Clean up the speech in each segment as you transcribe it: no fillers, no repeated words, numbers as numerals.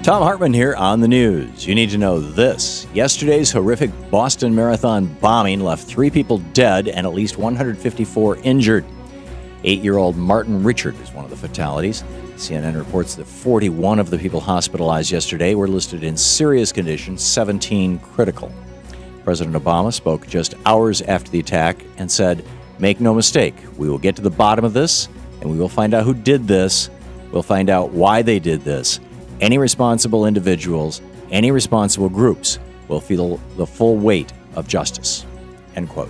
Thom Hartmann here on the news. You need to know this. Yesterday's horrific Boston Marathon bombing left 3 people dead and at least 154 injured. 8-year-old Martin Richard is one of the fatalities. CNN reports that 41 of the people hospitalized yesterday were listed in serious condition, 17 critical. President Obama spoke just hours after the attack and said, "Make no mistake, we will get to the bottom of this, and we will find out who did this. We'll find out why they did this. Any responsible individuals, any responsible groups will feel the full weight of justice." End quote.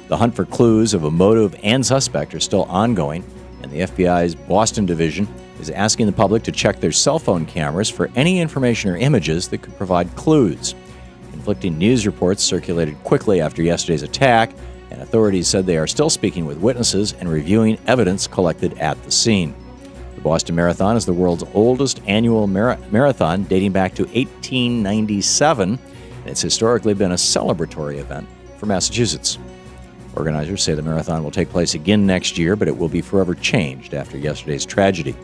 The hunt for clues of a motive and suspect are still ongoing, and the FBI's Boston division is asking the public to check their cell phone cameras for any information or images that could provide clues. Conflicting news reports circulated quickly after yesterday's attack, and authorities said they are still speaking with witnesses and reviewing evidence collected at the scene. The Boston Marathon is the world's oldest annual marathon, dating back to 1897, and it's historically been a celebratory event for Massachusetts. Organizers say the marathon will take place again next year, but it will be forever changed after yesterday's tragedy.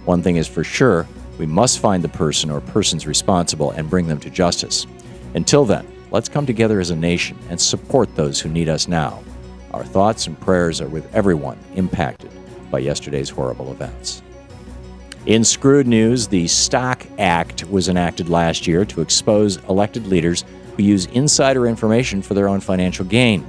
One thing is for sure, we must find the person or persons responsible and bring them to justice. Until then, let's come together as a nation and support those who need us now. Our thoughts and prayers are with everyone impacted by yesterday's horrible events. In screwed news, the Stock Act was enacted last year to expose elected leaders who use insider information for their own financial gain.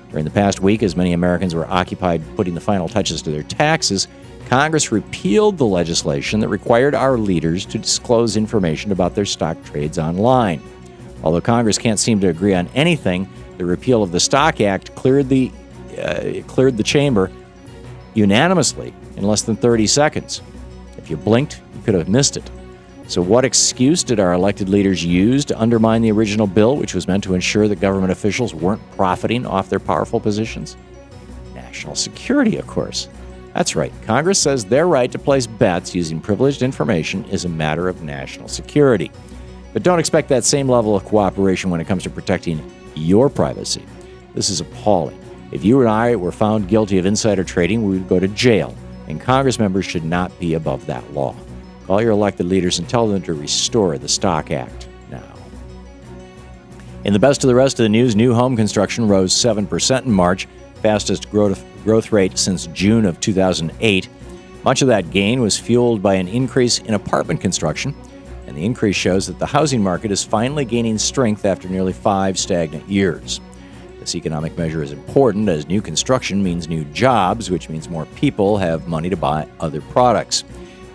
During the past week, as many Americans were occupied putting the final touches to their taxes, Congress repealed the legislation that required our leaders to disclose information about their stock trades online. Although Congress can't seem to agree on anything, the repeal of the Stock Act cleared the chamber unanimously in less than 30 seconds. If you blinked, you could have missed it. So what excuse did our elected leaders use to undermine the original bill, which was meant to ensure that government officials weren't profiting off their powerful positions? National security, of course. That's right. Congress says their right to place bets using privileged information is a matter of national security. But don't expect that same level of cooperation when it comes to protecting your privacy. This is appalling. If you and I were found guilty of insider trading, we would go to jail, and Congress members should not be above that law. Call your elected leaders and tell them to restore the Stock Act now. In the best of the rest of the news, new home construction rose 7% in March, fastest growth rate since June of 2008. Much of that gain was fueled by an increase in apartment construction, and the increase shows that the housing market is finally gaining strength after nearly 5 stagnant years. This economic measure is important as new construction means new jobs, which means more people have money to buy other products.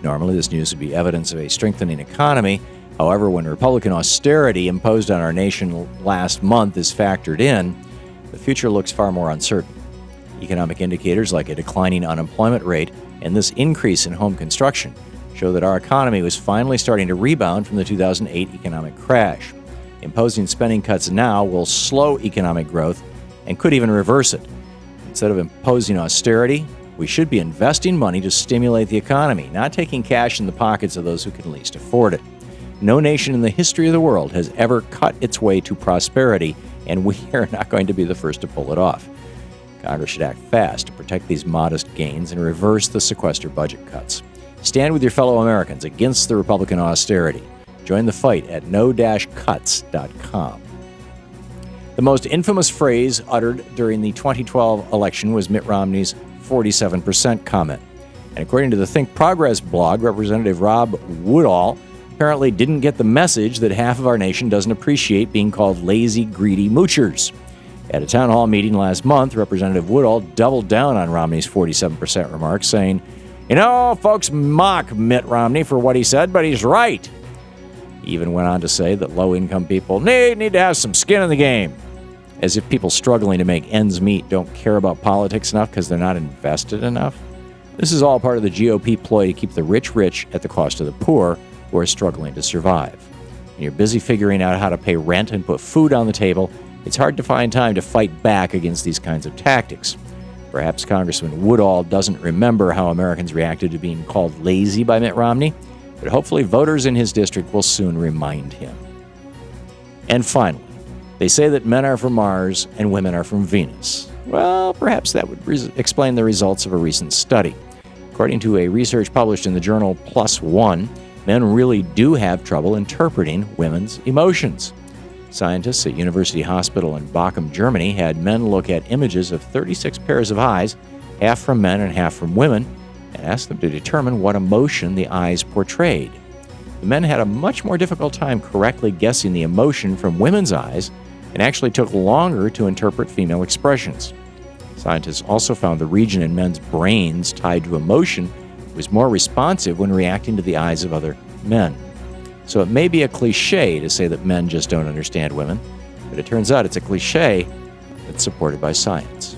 Normally, this news would be evidence of a strengthening economy. However, when Republican austerity imposed on our nation last month is factored in, the future looks far more uncertain. Economic indicators like a declining unemployment rate and this increase in home construction show that our economy was finally starting to rebound from the 2008 economic crash. Imposing spending cuts now will slow economic growth and could even reverse it. Instead of imposing austerity, we should be investing money to stimulate the economy, not taking cash in the pockets of those who can least afford it. No nation in the history of the world has ever cut its way to prosperity, and we are not going to be the first to pull it off. Congress should act fast to protect these modest gains and reverse the sequester budget cuts. Stand with your fellow Americans against the Republican austerity. Join the fight at no-cuts.com. The most infamous phrase uttered during the 2012 election was Mitt Romney's 47% comment. And according to the Think Progress blog, Representative Rob Woodall apparently didn't get the message that half of our nation doesn't appreciate being called lazy, greedy moochers. At a town hall meeting last month, Representative Woodall doubled down on Romney's 47% remarks, saying, "You know, folks mock Mitt Romney for what he said, but he's right." He even went on to say that low-income people need to have some skin in the game, as if people struggling to make ends meet don't care about politics enough because they're not invested enough. This is all part of the GOP ploy to keep the rich rich at the cost of the poor who are struggling to survive. When you're busy figuring out how to pay rent and put food on the table, it's hard to find time to fight back against these kinds of tactics. Perhaps Congressman Woodall doesn't remember how Americans reacted to being called lazy by Mitt Romney, but hopefully voters in his district will soon remind him. And finally, they say that men are from Mars and women are from Venus. Well, perhaps that would explain the results of a recent study. According to a research published in the journal PLOS ONE, men really do have trouble interpreting women's emotions. Scientists at University Hospital in Bochum, Germany, had men look at images of 36 pairs of eyes, half from men and half from women, and asked them to determine what emotion the eyes portrayed. The men had a much more difficult time correctly guessing the emotion from women's eyes and actually took longer to interpret female expressions. Scientists also found the region in men's brains tied to emotion was more responsive when reacting to the eyes of other men. So it may be a cliche to say that men just don't understand women, but it turns out it's a cliche that's supported by science.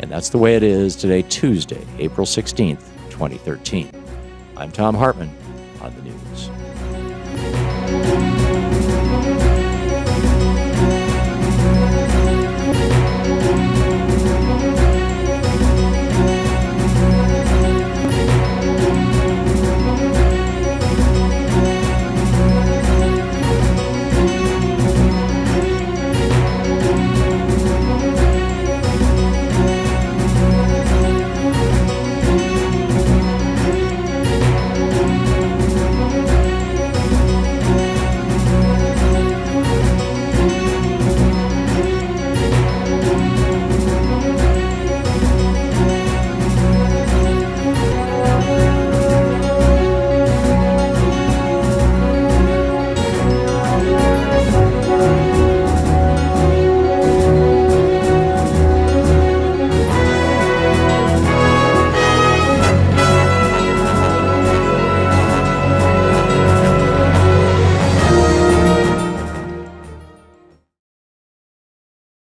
And that's the way it is today, Tuesday, April 16th, 2013. I'm Thom Hartmann on the news.